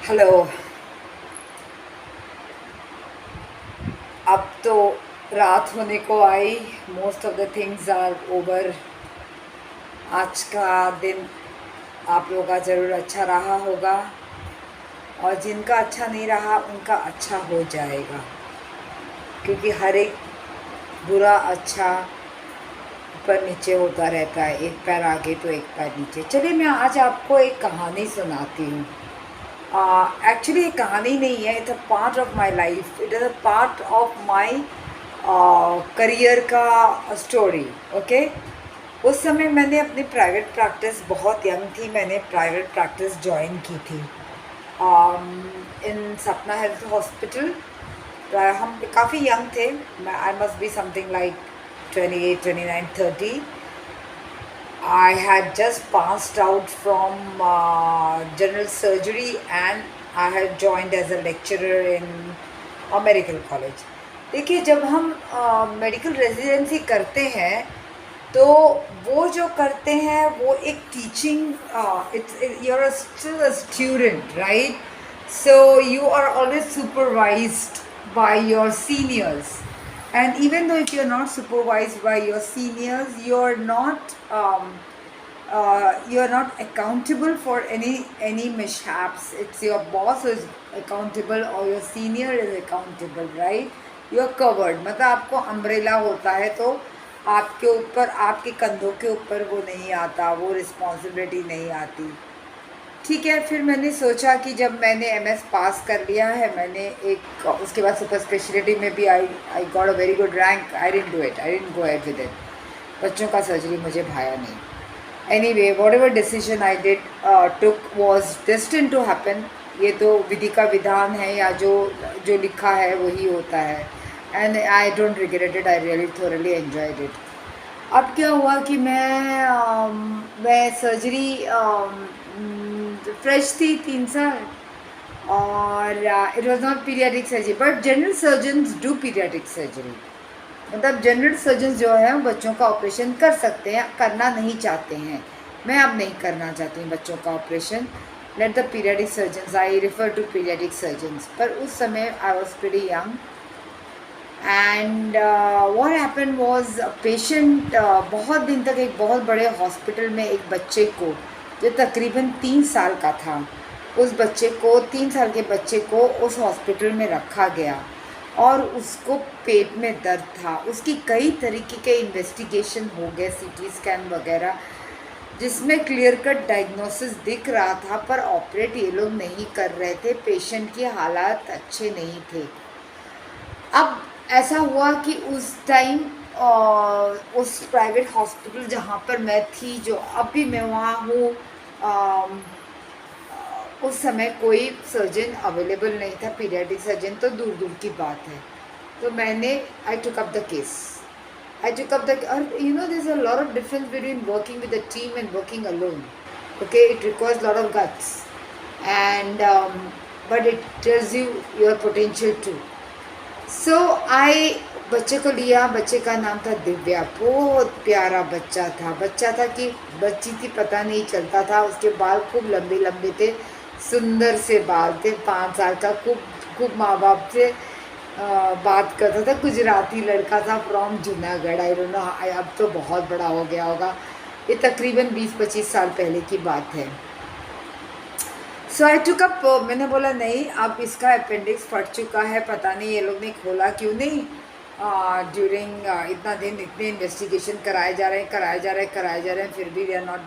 Hello. अब तो रात होने को आई। Most of the things are over. आज का दिन आप लोगों का ज़रूर अच्छा रहा होगा, और जिनका अच्छा नहीं रहा उनका अच्छा हो जाएगा, क्योंकि हर एक बुरा अच्छा ऊपर नीचे होता रहता है, एक पैर आगे तो एक पैर नीचे। चलिए मैं आज आपको एक कहानी सुनाती हूँ। एक्चुअली ये कहानी नहीं है, it's a part of my life, it is a part of my career का स्टोरी। ओके। उस समय मैंने अपनी प्राइवेट प्रैक्टिस, बहुत यंग थी, मैंने प्राइवेट प्रैक्टिस ज्वाइन की थी इन सपना हेल्थ हॉस्पिटल। हम काफ़ी यंग थे। I must be something like 28, 29, 30। I had just passed out from general surgery, and I had joined as a lecturer in a medical college. देखिए, जब हम मेडिकल रेजिडेंसी करते हैं तो वो जो करते हैं वो एक teaching, it's you're still a student, right? So you are always supervised by your seniors, and even though if you're not supervised by your seniors, you're not accountable for any mishaps. It's your boss who is accountable, or your senior is accountable, right? You're covered, मतलब आपको umbrella होता है, तो आपके ऊपर, आपके कंधों के ऊपर वो नहीं आता, वो रिस्पॉन्सिबिलिटी नहीं आती। ठीक है, फिर मैंने सोचा कि जब मैंने एमएस पास कर लिया है, मैंने एक उसके बाद सुपर स्पेशलिटी में भी I got a very good rank. I didn't do it, I didn't go ahead with it. बच्चों का सर्जरी मुझे भाया नहीं। Anyway, whatever decision I did took was destined to happen. ये तो विधि का विधान है, या जो जो लिखा है वही होता है। And I don't regret it, I really thoroughly enjoyed it. अब क्या हुआ कि मैं सर्जरी फ्रेश थी 3 साल, और it was not periodic surgery, but general surgeons do periodic surgery. मतलब जनरल सर्जन जो है बच्चों का ऑपरेशन कर सकते हैं, करना नहीं चाहते हैं। मैं अब नहीं करना चाहती हूँ बच्चों का operation. Let the paediatric surgeons, I refer to paediatric surgeons. पर उस समय I was pretty young, and what happen was, patient बहुत दिन तक एक बहुत बड़े हॉस्पिटल में एक बच्चे को, जो तकरीबन 3 साल का था, उस बच्चे को, 3 साल के बच्चे को उस हॉस्पिटल में रखा गया, और उसको पेट में दर्द था। उसकी कई तरीके के इन्वेस्टिगेशन हो गए, सीटी स्कैन वगैरह, जिसमें क्लियर कट डायग्नोसिस दिख रहा था, पर ऑपरेट ये लोग नहीं कर रहे थे। पेशेंट की हालात अच्छे नहीं थे। अब ऐसा हुआ कि उस टाइम उस प्राइवेट हॉस्पिटल जहाँ पर मैं थी, जो अब भी मैं वहाँ हूँ, उस समय कोई सर्जन अवेलेबल नहीं था, पीडियाट्रिक सर्जन तो दूर दूर की बात है। तो मैंने I took up the case, I took up the, और you know there is a lot of difference between working with a team and working alone. Okay, it requires lot of guts, and but it tells you your potential too. So I बच्चे को लिया। बच्चे का नाम था दिव्या। बहुत प्यारा बच्चा था कि बच्ची थी पता नहीं चलता था। उसके बाल खूब लंबे लंबे थे, सुंदर से बाल थे। 5 साल का, खूब खूब माँ बाप से बात करता था। गुजराती लड़का था from Junagadh. I don't know, अब तो बहुत बड़ा हो गया होगा। ये तकरीबन 20-25 साल पहले की बात है। सो आई टुक अप, मैंने बोला नहीं, अब इसका अपेंडिक्स फट चुका है, पता नहीं ये लोग ने खोला क्यों नहीं। ड्यूरिंग इतना दिन इतने इन्वेस्टिगेशन कराए जा रहे हैं, फिर भी दे आर नॉट।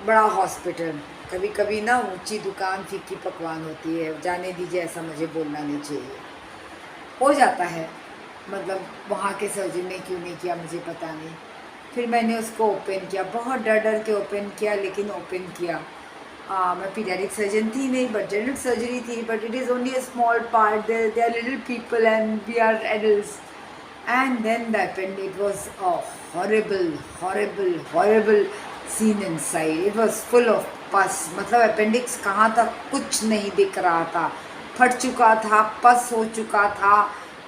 बड़ा हॉस्पिटल, कभी कभी ना ऊंची दुकान फीकी पकवान होती है। जाने दीजिए, ऐसा मुझे बोलना नहीं चाहिए। हो जाता है, मतलब वहाँ के सर्जन ने क्यों नहीं किया मुझे पता नहीं। फिर मैंने उसको ओपन किया, बहुत डर डर के ओपन किया, लेकिन ओपन किया। मैं पीडियाट्रिक सर्जन थी नहीं, बट जनरल सर्जरी थी, but it is only a small part. They are little people and we are adults. And then the appendix, it was a horrible scene inside. It was full of pus. मतलब appendix कहाँ था कुछ नहीं दिख रहा था, फट चुका था, पस हो चुका था,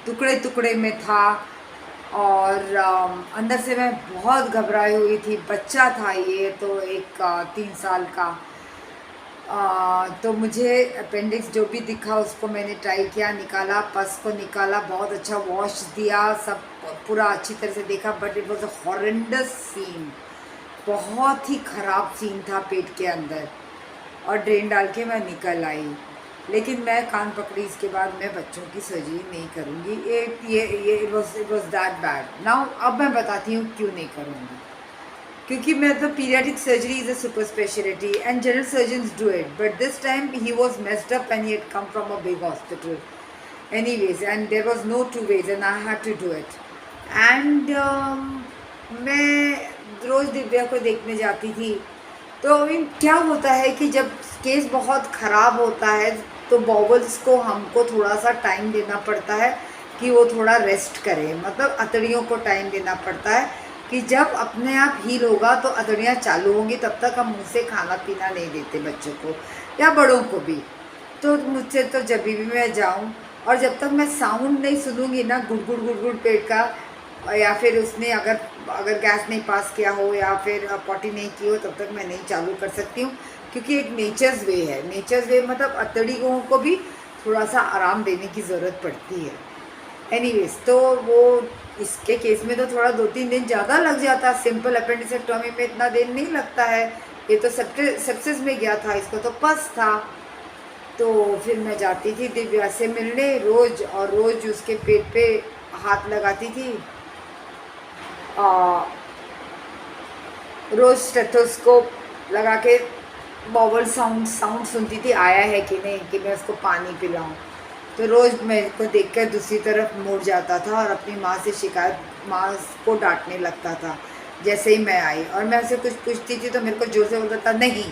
टुकड़े टुकड़े में था। और अंदर से मैं बहुत घबराई हुई थी। बच्चा था ये तो, एक 3 साल का। तो मुझे अपेंडिक्स जो भी दिखा उसको मैंने ट्राई किया, निकाला, पस को निकाला, बहुत अच्छा वॉश दिया, सब पूरा अच्छी तरह से देखा, but it was a horrendous scene, बहुत ही ख़राब सीन था पेट के अंदर, और ड्रेन डाल के मैं निकल आई। लेकिन मैं कान पकड़ी, इसके बाद मैं बच्चों की सर्जरी नहीं करूँगी, ये it was that bad. Now अब मैं बताती हूँ क्यों नहीं करूँगी, क्योंकि मैं तो periodic surgery is a super speciality and general surgeons do it, but this time he was messed up and he had come from a big hospital anyways, and there was no two ways and I had to do it. And मैं रोज़ दिव्या को देखने जाती थी। तो क्या होता है कि जब केस बहुत ख़राब होता है तो बॉबल्स को हमको थोड़ा सा टाइम देना पड़ता है कि वो थोड़ा रेस्ट करे, मतलब अतड़ियों को टाइम देना पड़ता है कि जब अपने आप हील होगा तो अतड़ियाँ चालू होंगी, तब तक हम मुँह से खाना पीना नहीं देते बच्चों को या बड़ों को भी। तो मुझसे तो जब भी मैं जाऊँ और जब तक मैं साउंड नहीं सुनूंगी ना, गुड़ गुड़ पेट का, या फिर उसने अगर अगर गैस नहीं पास किया हो या फिर पॉटी नहीं की हो, तब तक मैं नहीं चालू कर सकती हूँ, क्योंकि एक नेचर्स वे है। नेचर्स वे मतलब अतड़ियों को भी थोड़ा सा आराम देने की ज़रूरत पड़ती है। एनीवेज, तो वो इसके केस में तो थोड़ा 2-3 दिन ज़्यादा लग जाता, सिंपल अपेंडिसेक्टोमी में इतना दिन नहीं लगता है। ये तो सेप्सिस में गया था, इसको तो पस था। तो फिर मैं जाती थी दिव्या से मिलने रोज़, और रोज़ उसके पेट पे हाथ लगाती थी, रोज़ स्टेथोस्कोप लगा के बॉबल साउंड सुनती थी, आया है कि नहीं, कि मैं उसको पानी पिलाऊं। तो रोज़ मेरे को देखकर दूसरी तरफ मुड़ जाता था और अपनी माँ से माँ को डांटने लगता था जैसे ही मैं आई, और मैं उसे कुछ पूछती थी तो मेरे को जोर से बोलता था नहीं।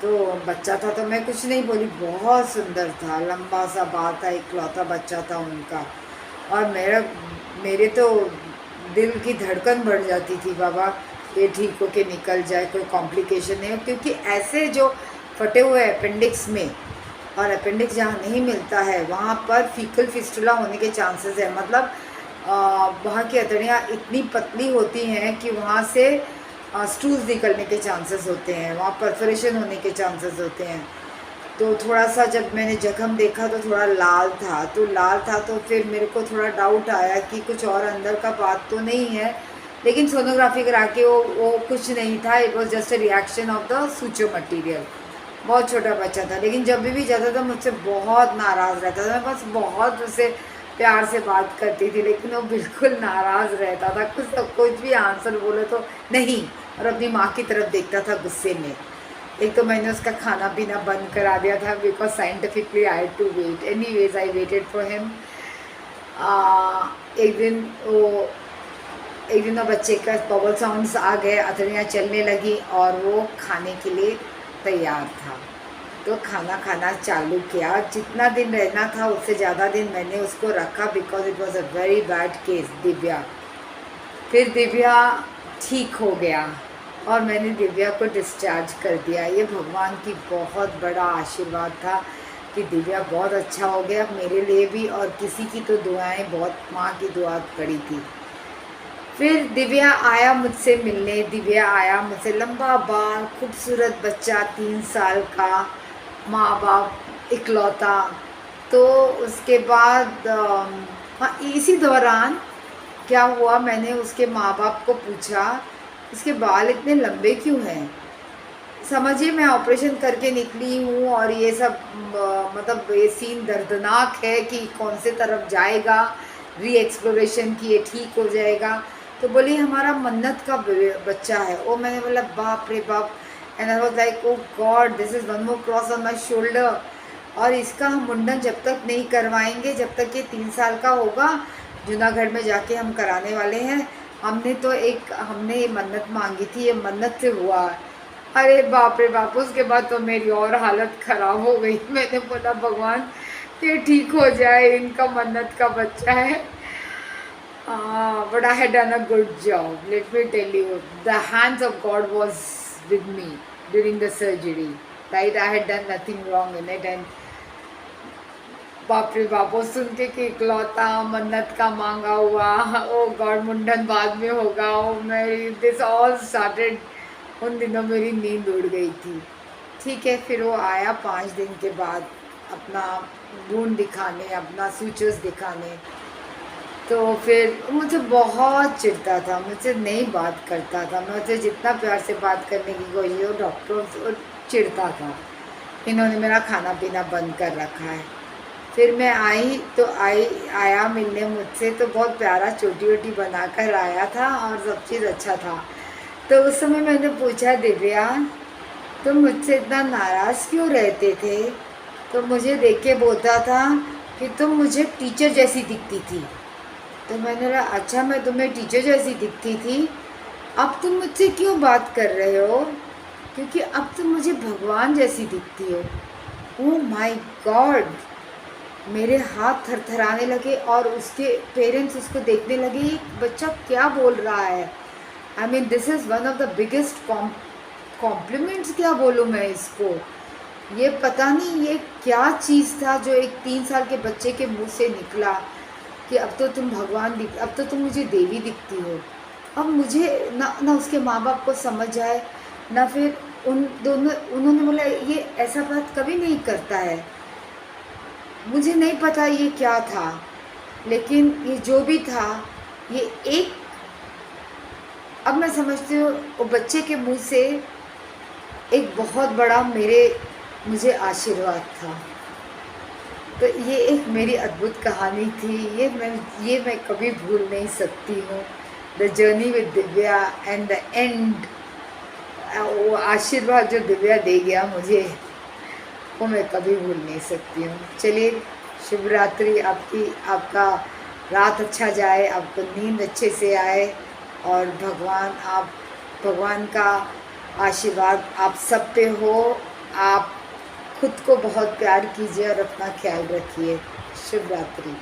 तो बच्चा था तो मैं कुछ नहीं बोली, बहुत सुंदर था, लंबा सा बाल था, इकलौता बच्चा था उनका, और मेरे तो दिल की धड़कन बढ़ जाती थी, बाबा ये ठीक हो के निकल जाए, कोई कॉम्प्लिकेशन नहीं हो, क्योंकि ऐसे जो फटे हुए अपेंडिक्स में, और अपेंडिक्स जहाँ नहीं मिलता है वहाँ पर फीकल फिस्टुला होने के चांसेस है, मतलब वहाँ की अतड़ियाँ इतनी पतली होती हैं कि वहाँ से स्टूल्स निकलने के चांसेस होते हैं, वहाँ परफोरेशन होने के चांसेस होते हैं। तो थोड़ा सा जब मैंने जख्म देखा तो थोड़ा लाल था, तो फिर मेरे को थोड़ा डाउट आया कि कुछ और अंदर का बात तो नहीं है, लेकिन सोनोग्राफी करा के वो कुछ नहीं था, it was just a reaction of the सूचो मटीरियल। बहुत छोटा बच्चा था, लेकिन जब भी जाता था मुझसे बहुत नाराज़ रहता था, मैं बस बहुत उसे प्यार से बात करती थी, लेकिन वो बिल्कुल नाराज़ रहता था, कुछ भी आंसर बोले तो नहीं, और अपनी माँ की तरफ देखता था गुस्से में। एक तो मैंने उसका खाना पीना बंद करा दिया था, because scientifically I had to wait. Anyways I waited for him. एक दिन वो बच्चे का बबल साउंड्स आ गए, अतड़ियाँ चलने लगी और वो खाने के लिए तैयार था, तो खाना चालू किया। जितना दिन रहना था उससे ज़्यादा दिन मैंने उसको रखा, because it was a very bad case. Divya फिर दिव्या ठीक हो गया और मैंने दिव्या को डिस्चार्ज कर दिया। ये भगवान की बहुत बड़ा आशीर्वाद था कि दिव्या बहुत अच्छा हो गया, मेरे लिए भी, और किसी की तो दुआएं, बहुत माँ की दुआ पड़ी थी। फिर दिव्या आया मुझसे मिलने, दिव्या आया मुझसे, लंबा बाल, खूबसूरत बच्चा, 3 साल का, माँ बाप इकलौता। तो उसके बाद हाँ, इसी दौरान क्या हुआ, मैंने उसके माँ बाप को पूछा इसके बाल इतने लंबे क्यों हैं। समझिए मैं ऑपरेशन करके निकली हूँ और ये सब मतलब ये सीन दर्दनाक है कि कौन से तरफ जाएगा, री एक्सप्लोरेशन की, ये ठीक हो जाएगा। तो बोली हमारा मन्नत का बच्चा है। ओ मैंने बोला बाप रे बाप, and I was like oh God, this is one more cross on my shoulder. और इसका हम मुंडन जब तक नहीं करवाएंगे, जब तक ये 3 साल का होगा, जूनागढ़ में जाके हम कराने वाले हैं। हमने ये मन्नत मांगी थी, ये मन्नत से हुआ। अरे बाप रे बाप, उसके बाद तो मेरी और हालत ख़राब हो गई। मैंने बोला भगवान ये ठीक हो जाए, इनका मन्नत का बच्चा है। But I had done a good job. Let me tell you, the hands of God was with me during the surgery. Right, I had done nothing wrong in it, and बाप रे बाप, वो सुन के कि इकलौता मन्नत का मांगा हुआ, ओ गॉड मुंडन बाद में होगा, ओ मेरी दिस ऑल स्टार्टेड। उन दिनों मेरी नींद उड़ गई थी। ठीक है, फिर वो आया 5 दिन के बाद अपना वुंड दिखाने, अपना सूचर्स दिखाने। तो फिर वो मुझसे बहुत चिढ़ता था, मुझसे नहीं बात करता था, मुझसे जितना प्यार से बात करने की कोशिश, वो डॉक्टर चिढ़ता था। इन्होंने मेरा खाना पीना बंद कर रखा है। फिर मैं आई तो आया मिलने मुझसे, तो बहुत प्यारा चोटी वोटी बनाकर आया था और सब चीज़ अच्छा था। तो उस समय मैंने पूछा, दिव्या तुम मुझसे इतना नाराज़ क्यों रहते थे? तो मुझे देख के बोलता था कि तुम मुझे टीचर जैसी दिखती थी। तो मैंने बोला, अच्छा मैं तुम्हें टीचर जैसी दिखती थी, अब तुम मुझसे क्यों बात कर रहे हो? क्योंकि अब तुम मुझे भगवान जैसी दिखती हो। Oh my God! मेरे हाथ थरथराने लगे और उसके पेरेंट्स उसको देखने लगे, ये बच्चा क्या बोल रहा है। I mean this is one of the biggest compliments, क्या बोलूँ मैं इसको। ये पता नहीं ये क्या चीज़ था जो एक 3 साल के बच्चे के मुंह से निकला कि अब तो तुम भगवान दिख, अब तो तुम मुझे देवी दिखती हो। अब मुझे ना उसके माँ बाप को समझ आए, ना फिर उन्होंने बोला ये ऐसा बात कभी नहीं करता है। मुझे नहीं पता ये क्या था, लेकिन ये जो भी था, ये एक, अब मैं समझती हूँ वो बच्चे के मुंह से एक बहुत बड़ा मुझे आशीर्वाद था। तो ये एक मेरी अद्भुत कहानी थी, ये मैं कभी भूल नहीं सकती हूँ। The journey with Divya and the end, वो आशीर्वाद जो दिव्या दे गया मुझे, वो मैं कभी भूल नहीं सकती हूँ। चलिए, शुभ रात्रि, आपका रात अच्छा जाए, आपको नींद अच्छे से आए, और भगवान का आशीर्वाद आप सब पे हो। आप खुद को बहुत प्यार कीजिए और अपना ख्याल रखिए। शुभ रात्रि।